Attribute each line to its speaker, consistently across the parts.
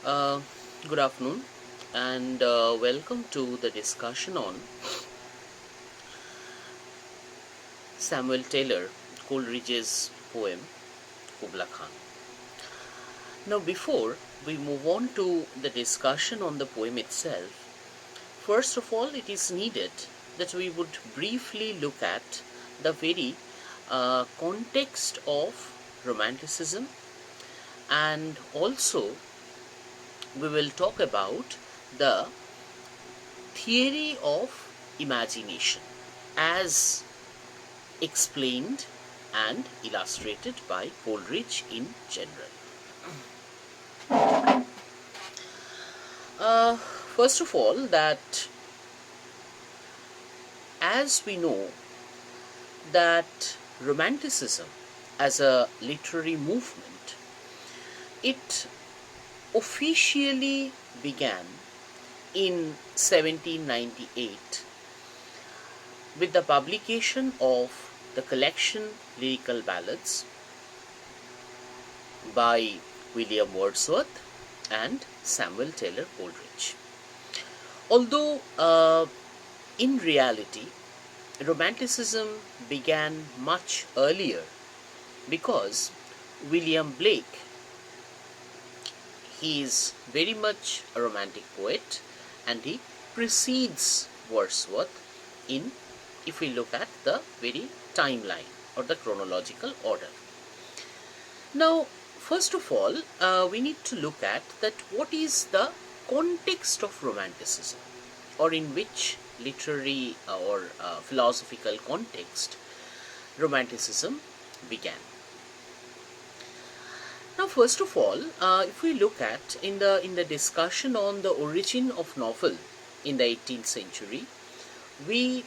Speaker 1: Uh, Good afternoon and welcome to the discussion on Samuel Taylor Coleridge's poem Kubla Khan. Now, before we move on to the discussion on the poem itself, first of all, it is needed that we would briefly look at the very context of Romanticism, and also we will talk about the theory of imagination as explained and illustrated by Coleridge in general. First of all, that as we know that Romanticism as a literary movement, it officially began in 1798 with the publication of the collection Lyrical Ballads by William Wordsworth and Samuel Taylor Coleridge. Although in reality, Romanticism began much earlier because William Blake, he is very much a romantic poet and he precedes Wordsworth in, if we look at the very timeline or the chronological order. Now, first of all, we need to look at that what is the context of Romanticism, or in which literary or philosophical context Romanticism began. Now, first of all, if we look at in the discussion on the origin of novel in the 18th century, we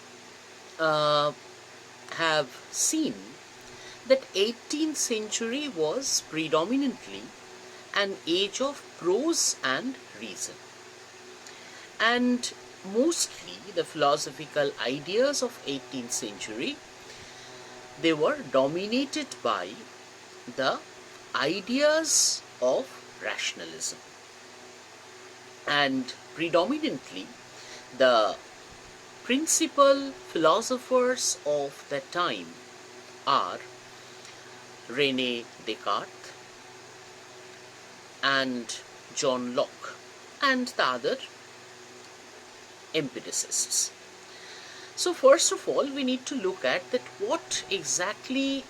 Speaker 1: have seen that 18th century was predominantly an age of prose and reason, and mostly the philosophical ideas of 18th century, they were dominated by the ideas of rationalism, and predominantly the principal philosophers of that time are René Descartes and John Locke and the other empiricists. So first of all, we need to look at that what exactly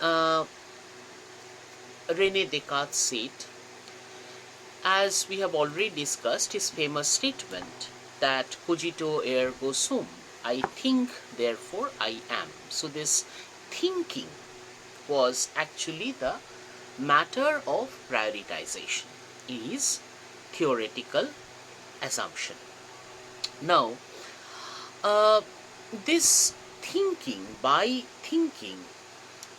Speaker 1: René Descartes said. As we have already discussed his famous statement that cogito ergo sum, I think therefore I am. So this thinking was actually the matter of prioritization in his theoretical assumption. Now, this thinking, by thinking,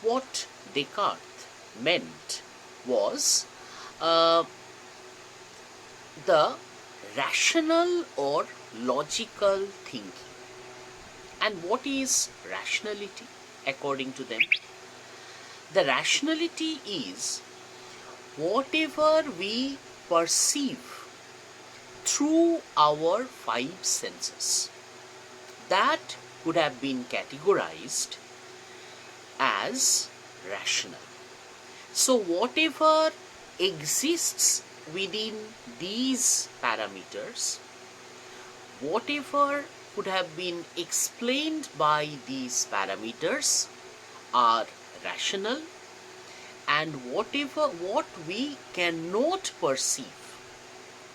Speaker 1: what Descartes meant was the rational or logical thinking. And what is rationality according to them? The rationality is whatever we perceive through our five senses, that could have been categorized as rational. So whatever exists within these parameters, whatever could have been explained by these parameters are rational, and what we cannot perceive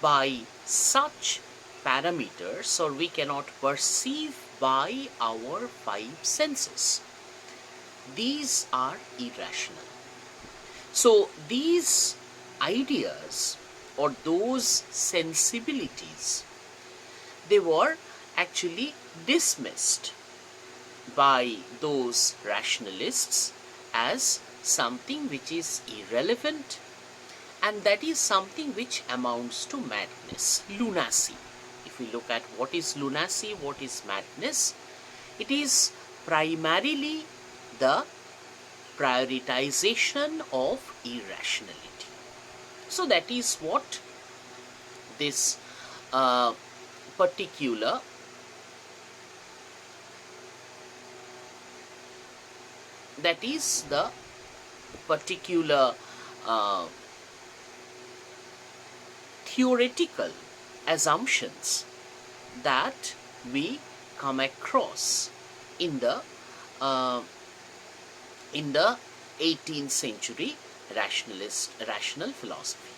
Speaker 1: by such parameters, or we cannot perceive by our five senses, these are irrational. So these ideas or those sensibilities, they were actually dismissed by those rationalists as something which is irrelevant, and that is something which amounts to madness, lunacy. If we look at what is lunacy, what is madness, it is primarily the prioritization of irrationality. So that is what this particular that is the particular uh, theoretical assumptions that we come across in the uh, 18th century rational philosophy.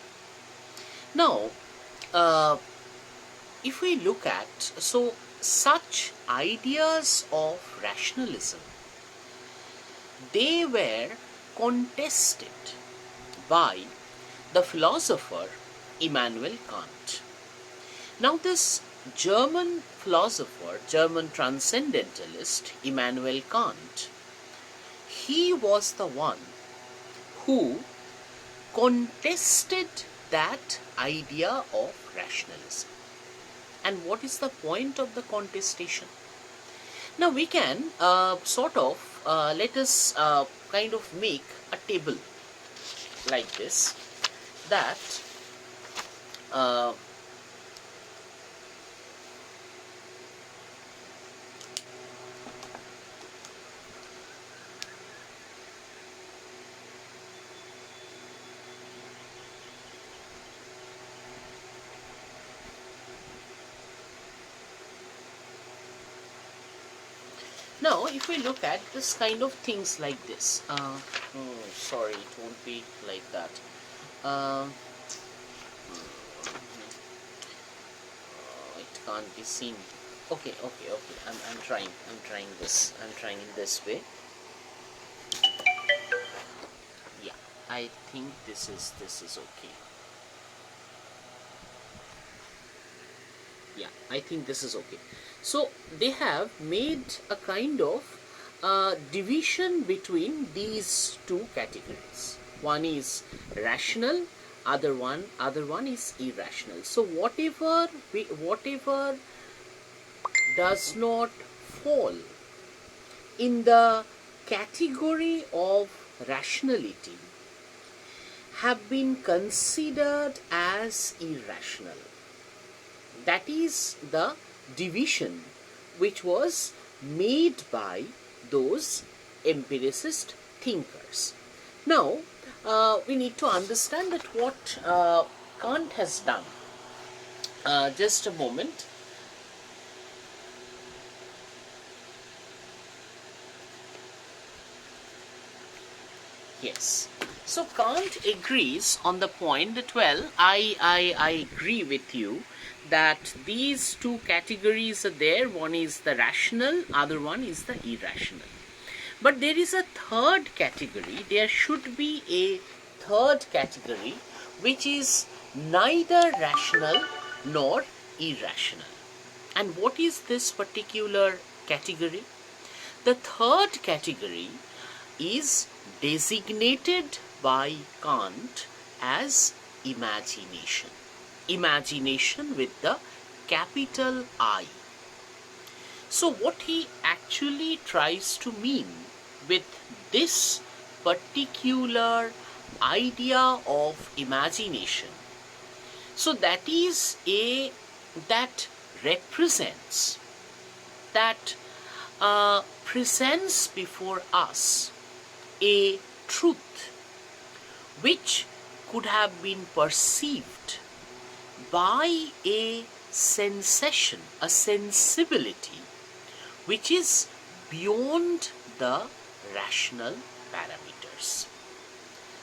Speaker 1: Now, if we look at such ideas of rationalism, they were contested by the philosopher Immanuel Kant. Now, this German philosopher, German transcendentalist Immanuel Kant, he was the one who contested that idea of rationalism. And what is the point of the contestation? Now we can let us kind of make a table like this, that now if we look at this kind of things like this, sorry, it won't be like that. It can't be seen. Okay. I'm trying in this way. Yeah, I think this is okay. Yeah, I think this is okay. So they have made a kind of division between these two categories. One is rational, other one is irrational. So whatever does not fall in the category of rationality have been considered as irrational. That is the division which was made by those empiricist thinkers. Now, we need to understand that what Kant has done. Just a moment. Yes. So Kant agrees on the point that, well, I agree with you that these two categories are there. One is the rational, other one is the irrational. But there is a third category. There should be a third category which is neither rational nor irrational. And what is this particular category? The third category is designated by Kant as imagination. Imagination with the capital I. So what he actually tries to mean with this particular idea of imagination, so that is that represents, that presents before us a truth which could have been perceived by a sensation, a sensibility which is beyond the rational parameters.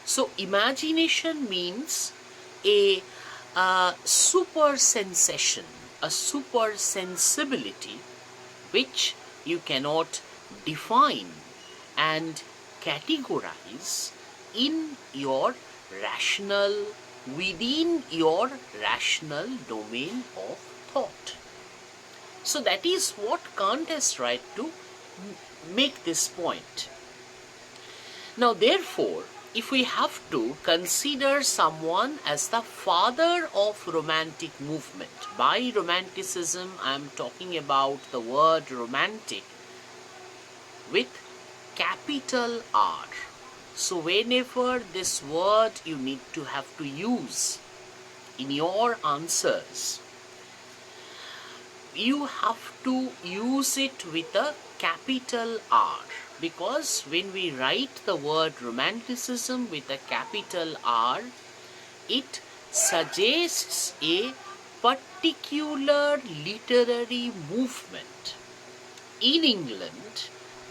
Speaker 1: So imagination means a super sensation, a super sensibility which you cannot define and categorize in your rational, within your rational domain of thought. So that is what Kant has tried to make this point. Now therefore, if we have to consider someone as the father of romantic movement, by romanticism I am talking about the word romantic with capital R. So whenever this word you need to have to use in your answers, you have to use it with a capital R, because when we write the word romanticism with a capital R, it suggests a particular literary movement in England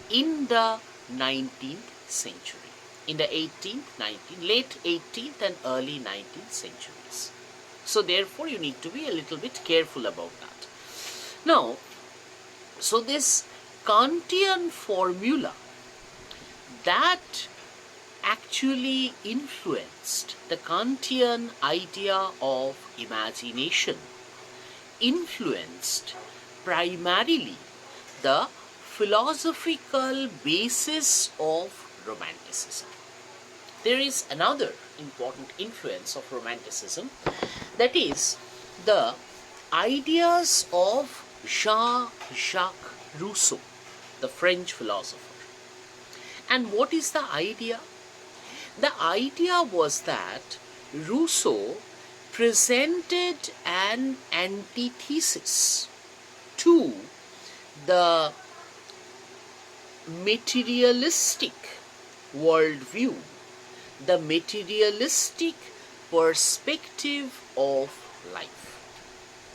Speaker 1: in the 19th century, in the 18th, 19th, late 18th and early 19th centuries. So therefore you need to be a little bit careful about that. Now, so this Kantian formula that actually influenced the Kantian idea of imagination, influenced primarily the philosophical basis of Romanticism. There is another important influence of Romanticism, that is the ideas of Jean-Jacques Rousseau, the French philosopher. And what is the idea? The idea was that Rousseau presented an antithesis to the materialistic worldview, the materialistic perspective of life.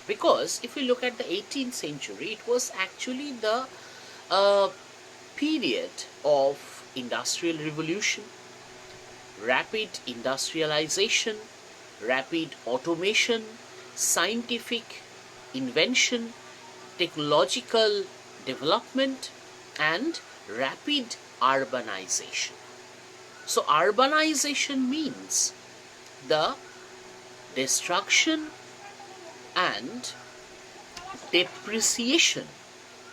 Speaker 1: Because if we look at the 18th century, it was actually the period of industrial revolution, rapid industrialization, rapid automation, scientific invention, technological development, and rapid urbanization. So urbanization means the destruction and depreciation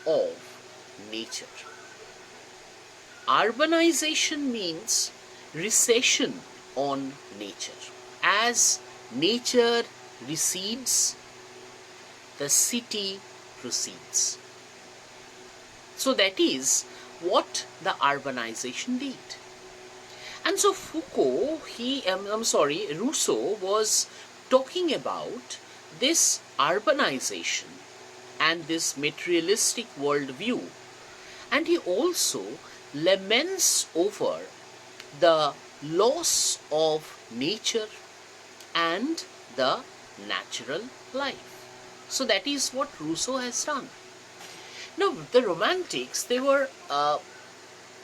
Speaker 1: of nature. Urbanization means recession on nature. As nature recedes, the city proceeds. So that is what the urbanization did. And so Rousseau was talking about this urbanization and this materialistic worldview, and he also laments over the loss of nature and the natural life. So that is what Rousseau has done. Now the Romantics, they were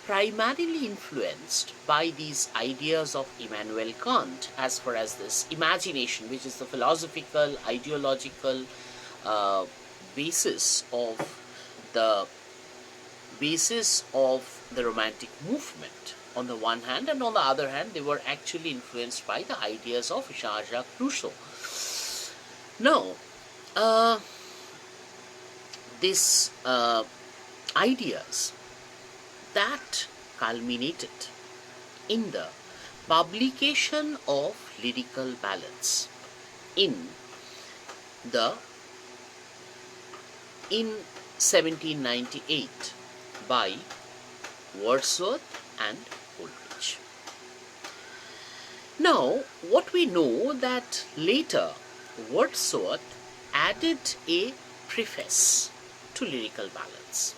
Speaker 1: primarily influenced by these ideas of Immanuel Kant as far as this imagination, which is the philosophical, ideological basis of the Romantic movement on the one hand, and on the other hand they were actually influenced by the ideas of Jean-Jacques Rousseau. Now these ideas that culminated in the publication of lyrical ballads in 1798 by Wordsworth and Coleridge. Now, what we know that later Wordsworth added a preface to lyrical ballads.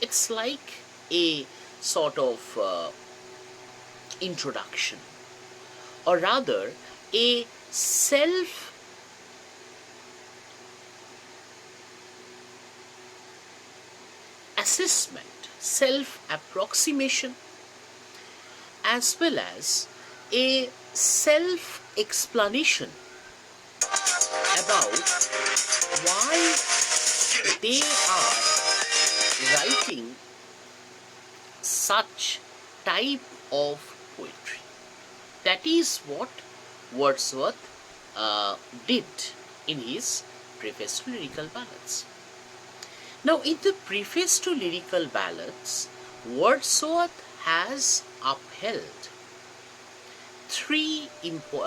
Speaker 1: It's like a sort of introduction, or rather a self-assessment, self-approximation, as well as a self-explanation about why they are writing such type of poetry. That is what Wordsworth did in his preface to lyrical ballads. Now, in the preface to lyrical ballads, Wordsworth has upheld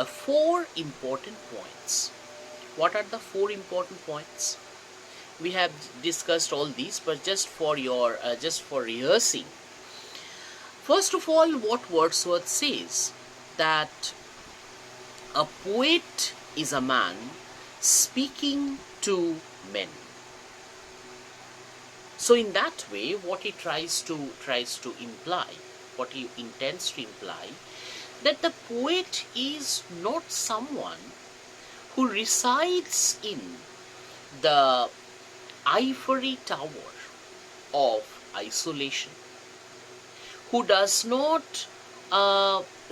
Speaker 1: four important points. What are the four important points? We have discussed all these, but just for rehearsing. First of all, what Wordsworth says, that a poet is a man speaking to men. So in that way, what he tries to imply, what he intends to imply, that the poet is not someone who resides in the ivory tower of isolation, who does not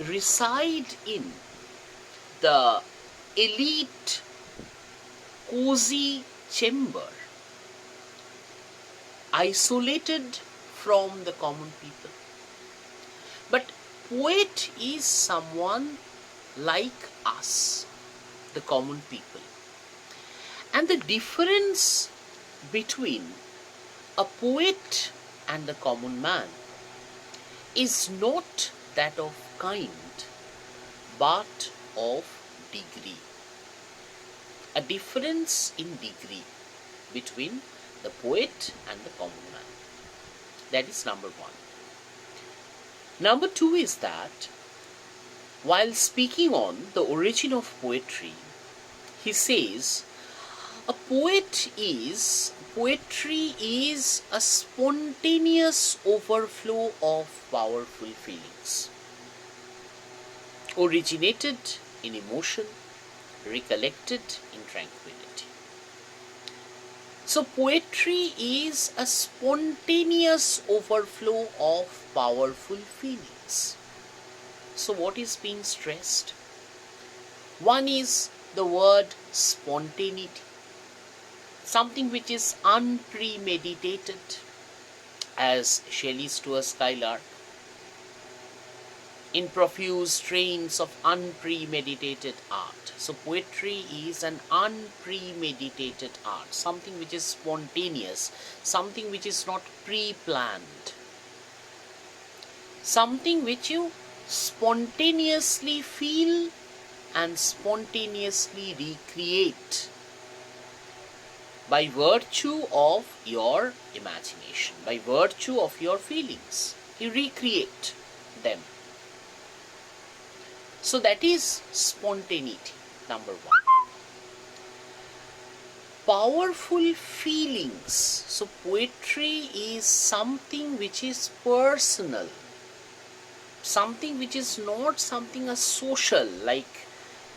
Speaker 1: reside in the elite cozy chamber, isolated from the common people. But poet is someone like us, the common people. And the difference between a poet and the common man is not that of kind, but of degree. A difference in degree between the poet and the common man. That is number one. Number two is that while speaking on the origin of poetry, he says poetry is a spontaneous overflow of powerful feelings, originated in emotion, recollected in tranquility. So poetry is a spontaneous overflow of powerful feelings. So what is being stressed? One is the word spontaneity, something which is unpremeditated, as Shelley's To a Skylark, in profuse strains of unpremeditated art. So poetry is an unpremeditated art, something which is spontaneous, something which is not pre-planned, something which you spontaneously feel and spontaneously recreate by virtue of your imagination, by virtue of your feelings. You recreate them. So that is spontaneity, number one. Powerful feelings. So poetry is something which is personal, something which is not something as social, like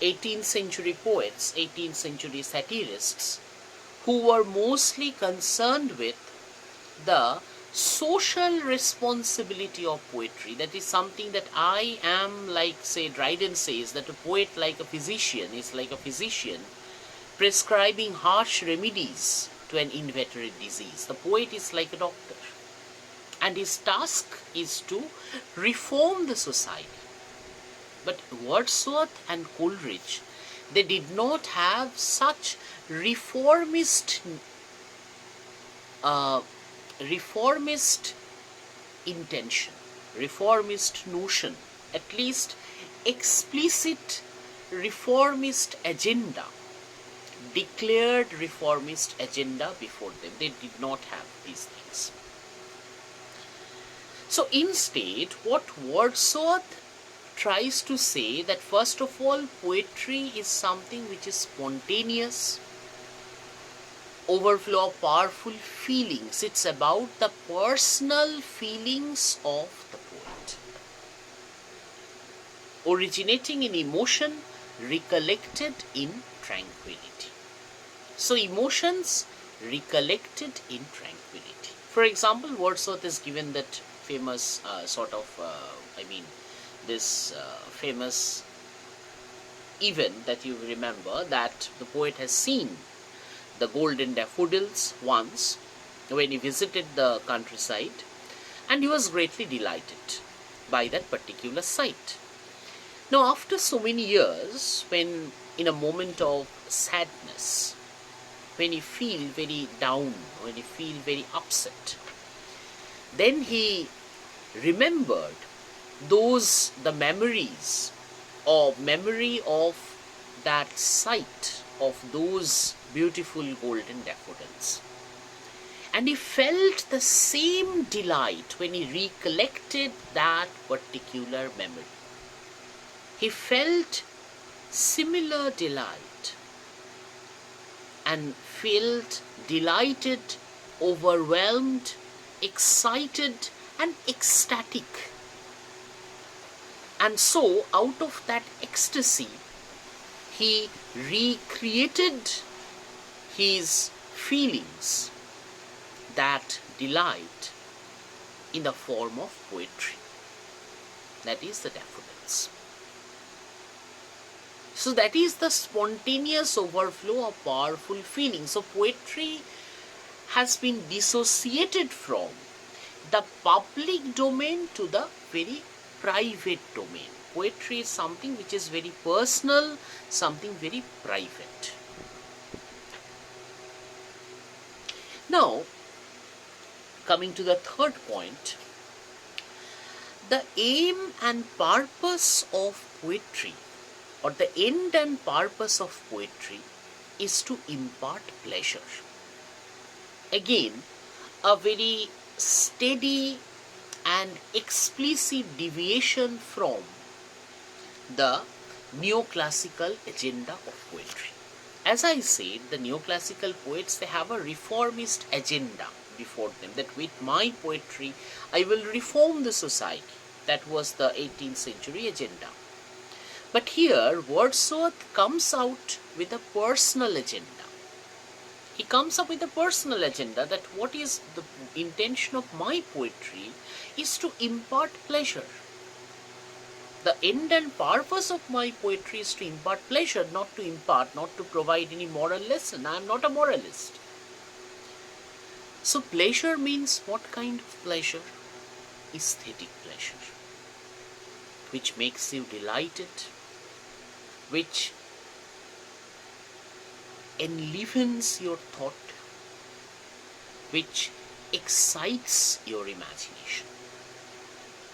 Speaker 1: 18th century poets, 18th century satirists, who were mostly concerned with the social responsibility of poetry. That is something that I am, like, say, Dryden says, that a poet like a physician is like a physician prescribing harsh remedies to an inveterate disease. The poet is like a doctor, and his task is to reform the society. But Wordsworth and Coleridge, they did not have such reformist intention, reformist notion, at least explicit reformist agenda, declared reformist agenda before them. They did not have these things. So instead, what Wordsworth tries to say, that first of all, poetry is something which is spontaneous, overflow of powerful feelings. It's about the personal feelings of the poet, originating in emotion, recollected in tranquility. So emotions recollected in tranquility. For example, Wordsworth has given that famous famous event that you remember, that the poet has seen the golden daffodils once when he visited the countryside, and he was greatly delighted by that particular sight. Now, after so many years, when in a moment of sadness, when you feel very down, when you feel very upset, then he remembered the memory of that sight of those beautiful golden daffodils. And he felt the same delight when he recollected that particular memory. He felt similar delight and felt delighted, overwhelmed, excited, and ecstatic. And so, out of that ecstasy, he recreated his feelings, that delight, in the form of poetry. That is the daffodils. So that is the spontaneous overflow of powerful feelings. So poetry has been dissociated from the public domain to the very private domain. Poetry is something which is very personal, something very private. Now, coming to the third point, the aim and purpose of poetry, or the end and purpose of poetry, is to impart pleasure. Again, a very steady and explicit deviation from the neoclassical agenda of poetry. As I said, the neoclassical poets, they have a reformist agenda before them, that with my poetry I will reform the society. That was the 18th century agenda. But here Wordsworth comes out with a personal agenda. He comes up with a personal agenda, that what is the intention of my poetry is to impart pleasure. The end and purpose of my poetry is to impart pleasure, not to provide any moral lesson. I am not a moralist. So pleasure means what kind of pleasure? Aesthetic pleasure, which makes you delighted, which enlivens your thought, which excites your imagination.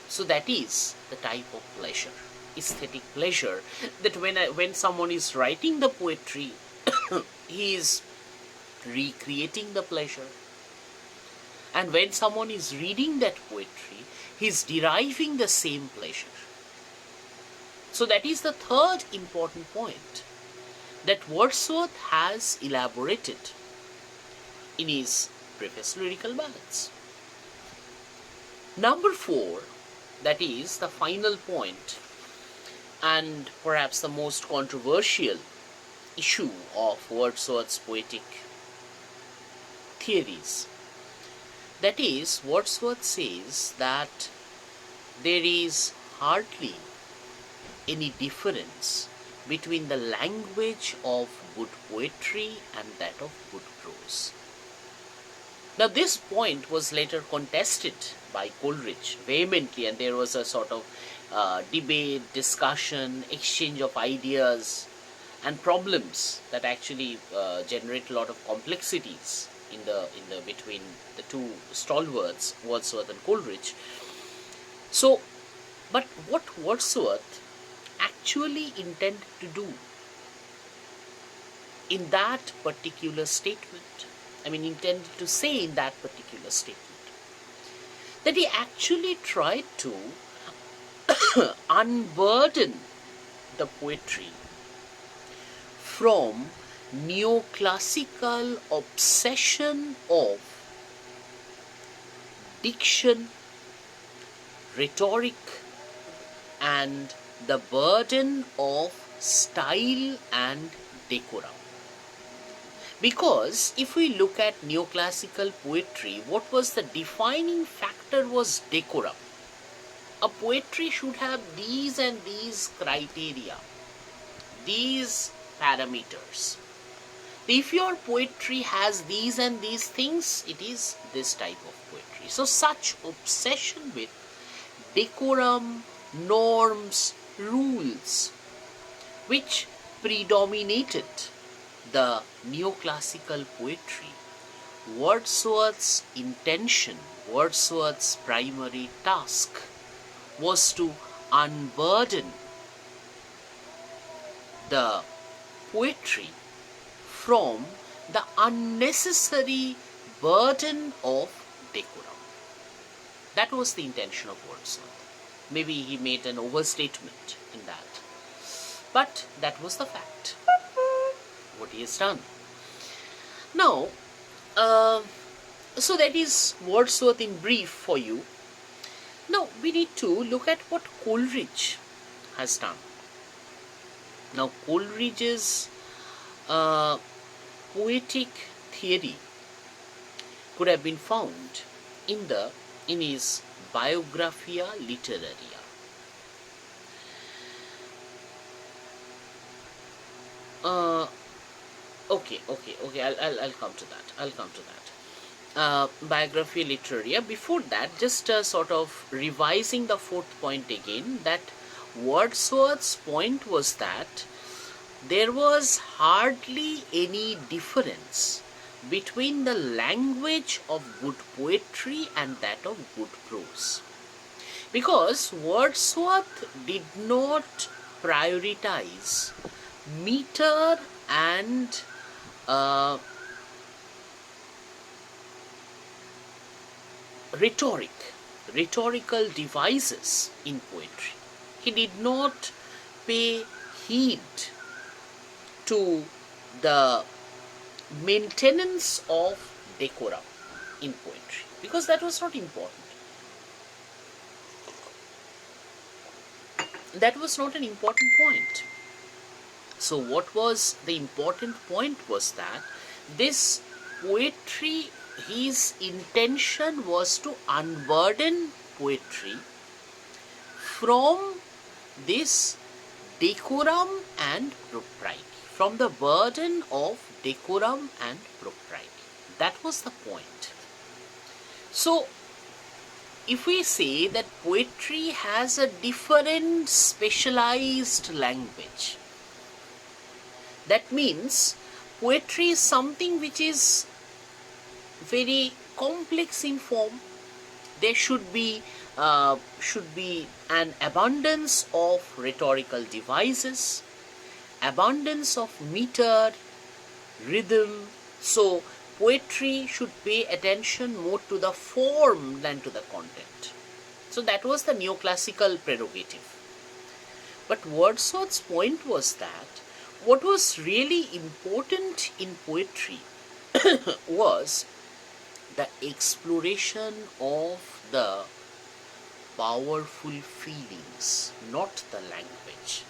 Speaker 1: So that is the type of pleasure, aesthetic pleasure, that when someone is writing the poetry, he is recreating the pleasure. And when someone is reading that poetry, he is deriving the same pleasure. So that is the third important point that Wordsworth has elaborated in his preface to Lyrical Ballads. Number 4, that is the final point, and perhaps the most controversial issue of Wordsworth's poetic theories. That is, Wordsworth says that there is hardly any difference between the language of good poetry and that of good prose. Now this point was later contested by Coleridge vehemently, and there was a sort of debate, discussion, exchange of ideas and problems that actually generate a lot of complexities in the between the two stalwarts, Wordsworth and Coleridge. So, but what Wordsworth actually intended to do in that particular statement, intended to say in that particular statement, that he actually tried to unburden the poetry from neoclassical obsession of diction, rhetoric, and the burden of style and decorum. Because if we look at neoclassical poetry, what was the defining factor was decorum. A poetry should have these and these criteria, these parameters. If your poetry has these and these things, it is this type of poetry. So such obsession with decorum, norms, rules, which predominated the neoclassical poetry, Wordsworth's intention, Wordsworth's primary task was to unburden the poetry from the unnecessary burden of decorum. That was the intention of Wordsworth. Maybe he made an overstatement in that, but that was the fact, what he has done. Now, uh, so that is Wordsworth in brief for you. Now, we need to look at what Coleridge has done. Now, Coleridge's uh, poetic theory could have been found in his Biographia Literaria. Uh, okay. I'll come to that. Biographia Literaria. Before that, just sort of revising the fourth point again, that Wordsworth's point was that there was hardly any difference between the language of good poetry and that of good prose. Because Wordsworth did not prioritize meter and rhetorical devices in poetry. He did not pay heed to the maintenance of decorum in poetry, because that was not important. That was not an important point. So what was the important point was that this poetry, his intention was to unburden poetry from this decorum and propriety, from the burden of decorum and propriety. That was the point. So, if we say that poetry has a different specialized language, that means poetry is something which is very complex in form. There should be an abundance of rhetorical devices, abundance of meter, rhythm. So poetry should pay attention more to the form than to the content. So that was the neoclassical prerogative. But Wordsworth's point was that what was really important in poetry was the exploration of the powerful feelings, not the language.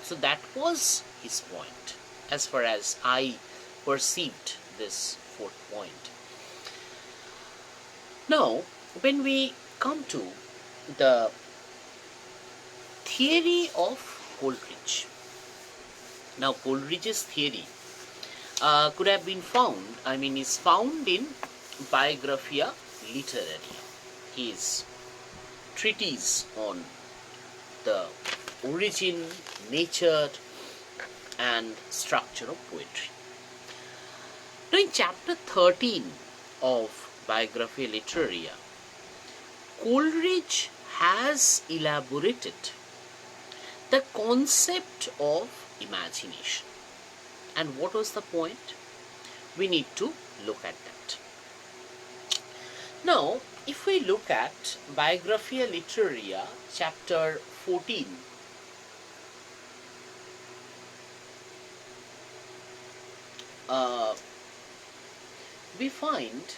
Speaker 1: So that was his point, as far as I perceived this fourth point. Now, when we come to the theory of Coleridge, now Coleridge's theory could have been found, is found in Biographia Literaria, his treatise on the origin, nature, and structure of poetry. Now, in chapter 13 of Biographia Literaria, Coleridge has elaborated the concept of imagination. And what was the point? We need to look at that. Now, if we look at Biographia Literaria, chapter 14, we find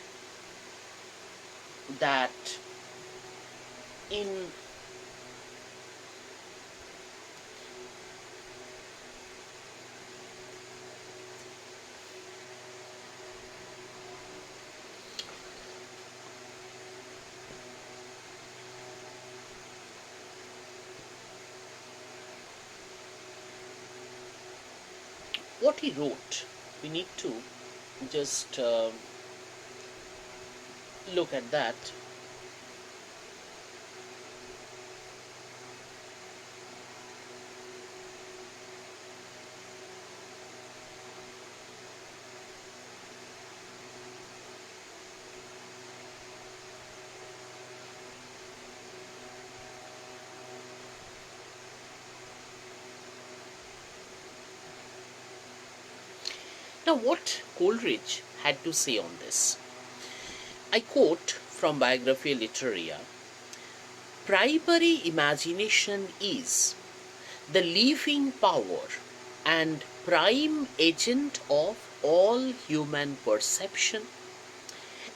Speaker 1: that in what he wrote, we need to just look at that. Now, what Coleridge had to say on this? I quote from Biographia Literaria: primary imagination is the living power and prime agent of all human perception,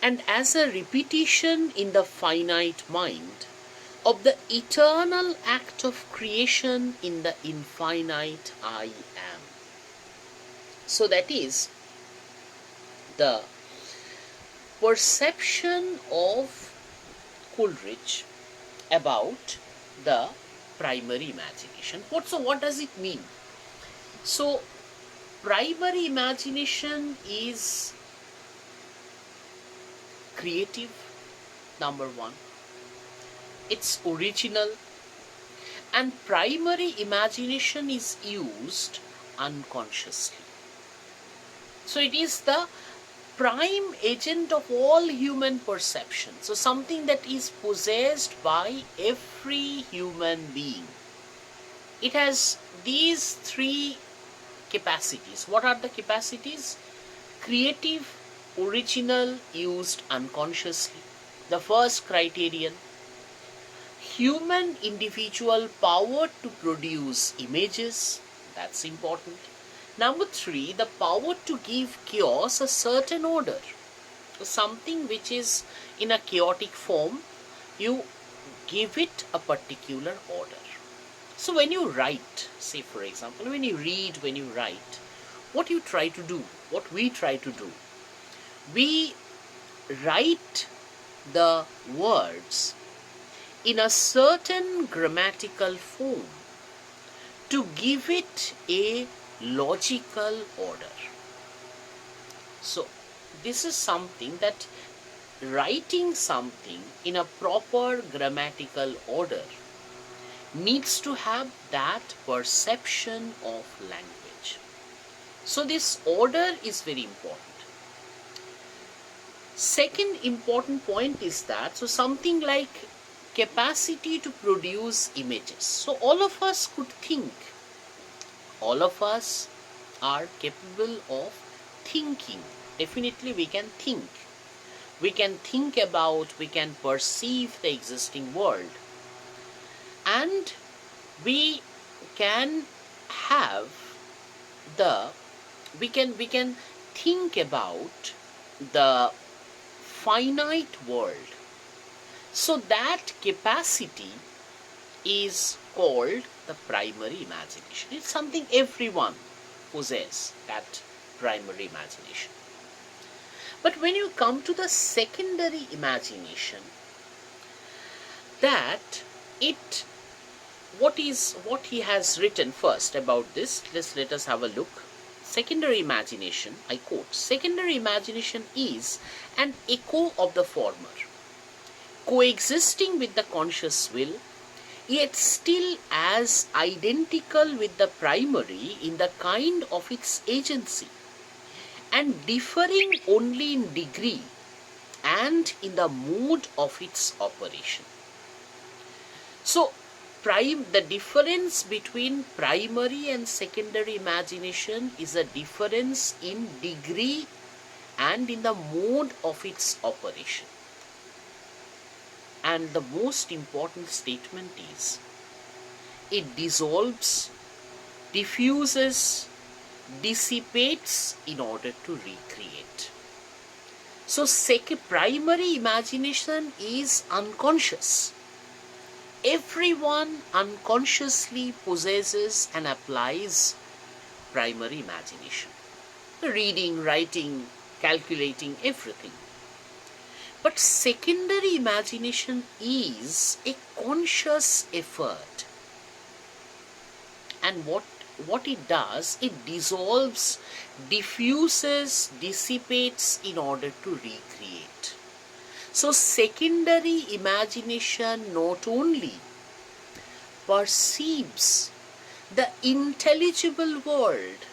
Speaker 1: and as a repetition in the finite mind of the eternal act of creation in the infinite I am. So that is the perception of Coleridge about the primary imagination. So what does it mean? So primary imagination is creative, number one. It's original, and primary imagination is used unconsciously. So it is the prime agent of all human perception. So something that is possessed by every human being. It has these three capacities. What are the capacities? Creative, original, used unconsciously. The first criterion, human individual power to produce images. That's important. Number three, the power to give chaos a certain order. So something which is in a chaotic form, you give it a particular order. So when you write, say for example, when you read, when you write, what you try to do, what we try to do, we write the words in a certain grammatical form to give it a logical order. So this is something that writing something in a proper grammatical order needs to have that perception of language. So this order is very important. Second important point is that, so something like capacity to produce images. So all of us could think. All of us are capable of thinking. Definitely we can think. We can think about, we can perceive the existing world. And we can have we can think about the finite world. So that capacity is called the primary imagination. It's something everyone possesses, that primary imagination. But when you come to the secondary imagination, that what he has written first about this, let us have a look. Secondary imagination, I quote, secondary imagination is an echo of the former, coexisting with the conscious will, yet still as identical with the primary in the kind of its agency, and differing only in degree and in the mode of its operation. So the difference between primary and secondary imagination is a difference in degree and in the mode of its operation. And the most important statement is, it dissolves, diffuses, dissipates in order to recreate. So primary imagination is unconscious. Everyone unconsciously possesses and applies primary imagination. Reading, writing, calculating, everything. But secondary imagination is a conscious effort. And what it does, it dissolves, diffuses, dissipates in order to recreate. So secondary imagination not only perceives the intelligible world,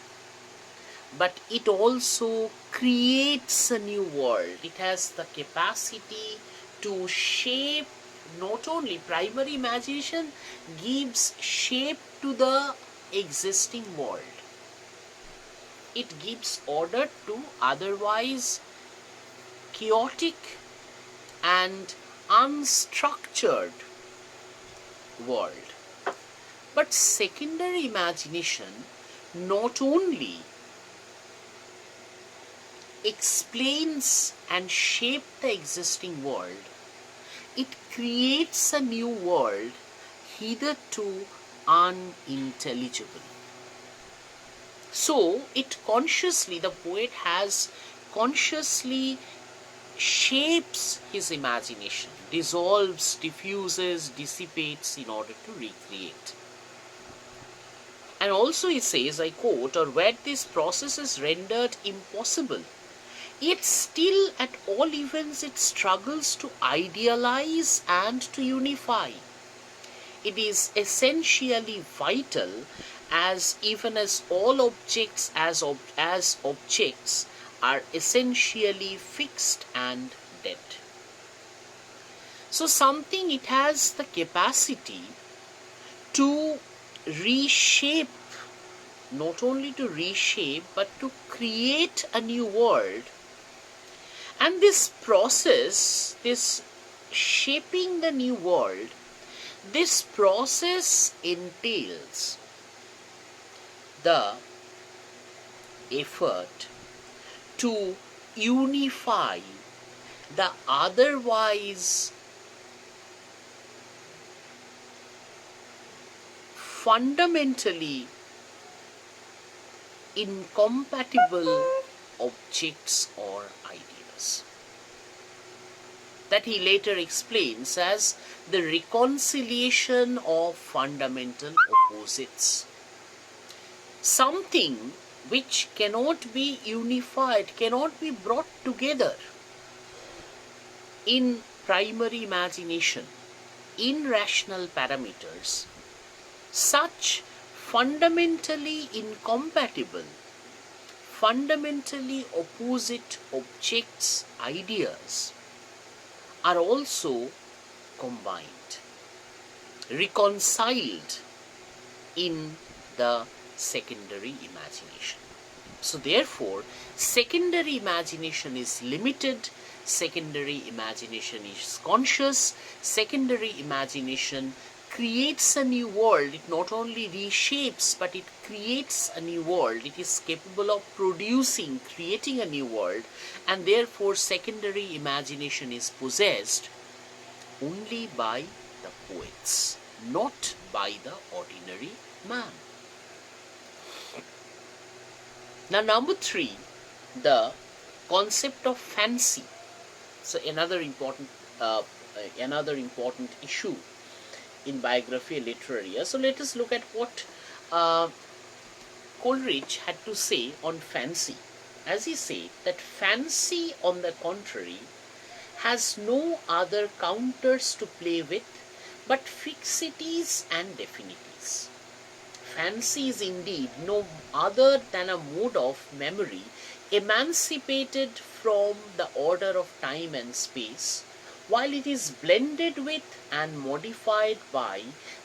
Speaker 1: but it also creates a new world. It has the capacity to shape. Not only primary imagination gives shape to the existing world, it gives order to otherwise chaotic and unstructured world. But secondary imagination not only explains and shapes the existing world, it creates a new world hitherto unintelligible. So the poet has consciously shapes his imagination, dissolves, diffuses, dissipates in order to recreate. And also he says, I quote, or where this process is rendered impossible, yet still at all events it struggles to idealize and to unify. It is essentially vital, as even as all objects as objects are essentially fixed and dead. So something, it has the capacity to reshape, not only to reshape but to create a new world. And this process, this shaping the new world, this process entails the effort to unify the otherwise fundamentally incompatible objects or ideas, that he later explains as the reconciliation of fundamental opposites. Something which cannot be unified, cannot be brought together in primary imagination, in rational parameters, such fundamentally incompatible, fundamentally opposite objects, ideas, are also combined, reconciled in the secondary imagination. So therefore, secondary imagination is limited, secondary imagination is conscious, secondary imagination creates a new world. It not only reshapes, but it creates a new world. It is capable of producing, creating a new world, and therefore secondary imagination is possessed only by the poets, not by the ordinary man. Now, number 3, the concept of fancy. So another important issue in biography literaria. So let us look at what Coleridge had to say on fancy. As he said, that fancy, on the contrary, has no other counters to play with but fixities and definities. Fancy is indeed no other than a mode of memory emancipated from the order of time and space, while it is blended with and modified by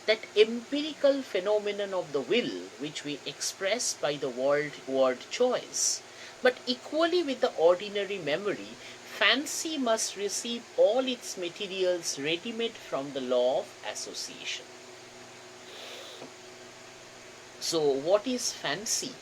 Speaker 1: that empirical phenomenon of the will which we express by the word choice. But equally with the ordinary memory, fancy must receive all its materials ready-made from the law of association. So what is fancy?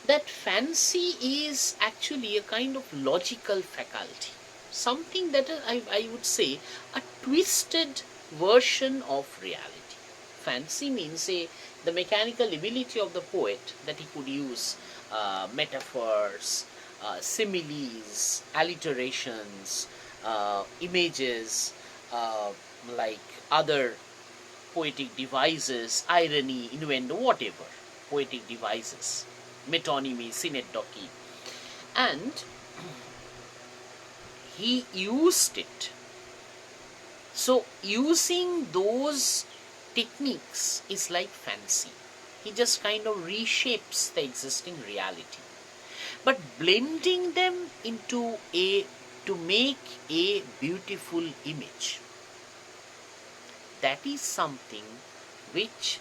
Speaker 1: That fancy is actually a kind of logical faculty, something that I would say a twisted version of reality. Fancy means the mechanical ability of the poet, that he could use metaphors, similes, alliterations, images, like other poetic devices, irony, innuendo, whatever poetic devices, metonymy, synecdoche, and he used it. So using those techniques is like fancy. He just kind of reshapes the existing reality, but blending them into to make a beautiful image. That is something which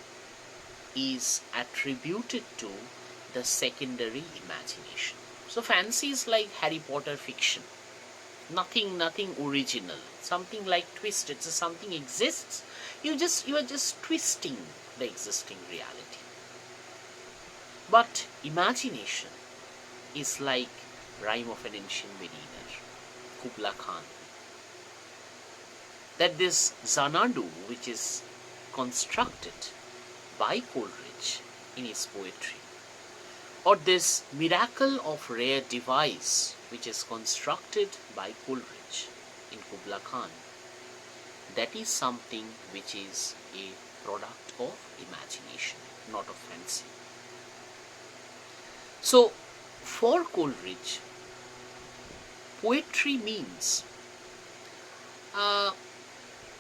Speaker 1: is attributed to the secondary imagination. So fancy is like Harry Potter fiction. Nothing original. Something like twisted. So something exists. You are just twisting the existing reality. But imagination is like rhyme of an ancient beginner, Kubla Khan. That this Xanadu, which is constructed by Coleridge in his poetry, or this miracle of rare device which is constructed by Coleridge in Kubla Khan, that is something which is a product of imagination, not of fancy. So, for Coleridge, poetry means,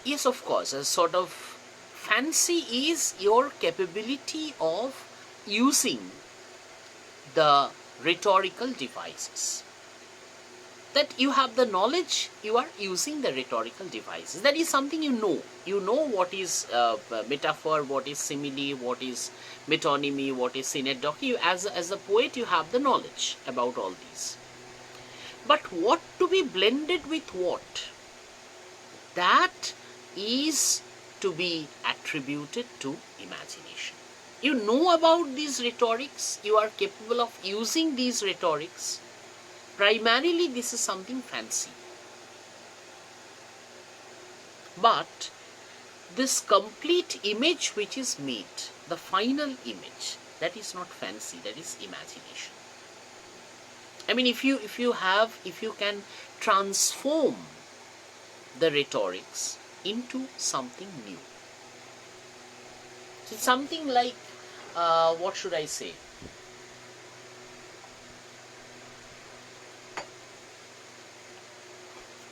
Speaker 1: yes, of course, a sort of fancy is your capability of using the rhetorical devices. That you have the knowledge, you are using the rhetorical devices. That is something you know. You know what is metaphor, what is simile, what is metonymy, what is synecdoche. As a poet, you have the knowledge about all these. But what to be blended with what? That is to be attributed to imagination. You know about these rhetorics, you are capable of using these rhetorics. Primarily, this is something fancy. But this complete image which is made, the final image, that is not fancy, that is imagination. I mean, if you can transform the rhetorics into something new. So it's something like, what should I say?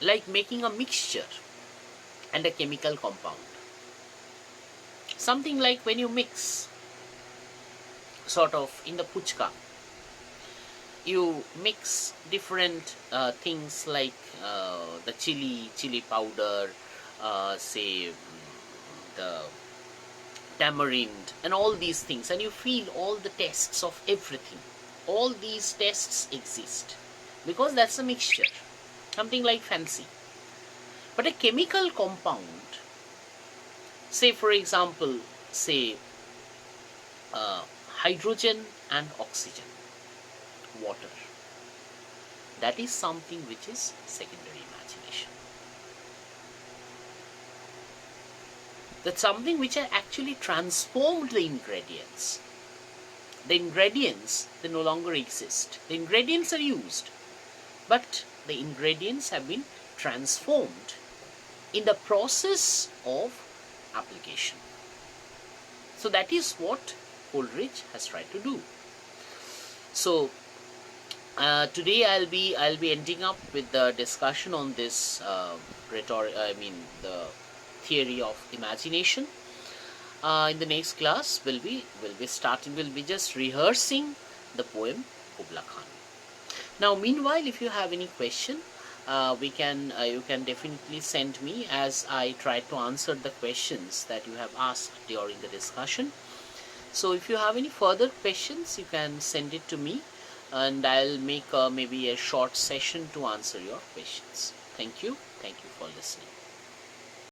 Speaker 1: Like making a mixture and a chemical compound. Something like when you mix, sort of in the puchka, you mix different things like the chili powder, say the tamarind and all these things, and you feel all the tastes of everything. All these tastes exist because that's a mixture. Something like fancy. But a chemical compound, say for example, say hydrogen and oxygen, water, that is something which is secondary imagination. That's something which I actually transformed the ingredients. The ingredients, they no longer exist. The ingredients are used, but the ingredients have been transformed in the process of application. So that is what Coleridge has tried to do. So today I'll be ending up with the discussion on this the theory of imagination. In the next class we'll be just rehearsing the poem Kubla Khan. Now, meanwhile, if you have any question, you can definitely send me, as I try to answer the questions that you have asked during the discussion. So, if you have any further questions, you can send it to me, and I'll make maybe a short session to answer your questions. Thank you for listening.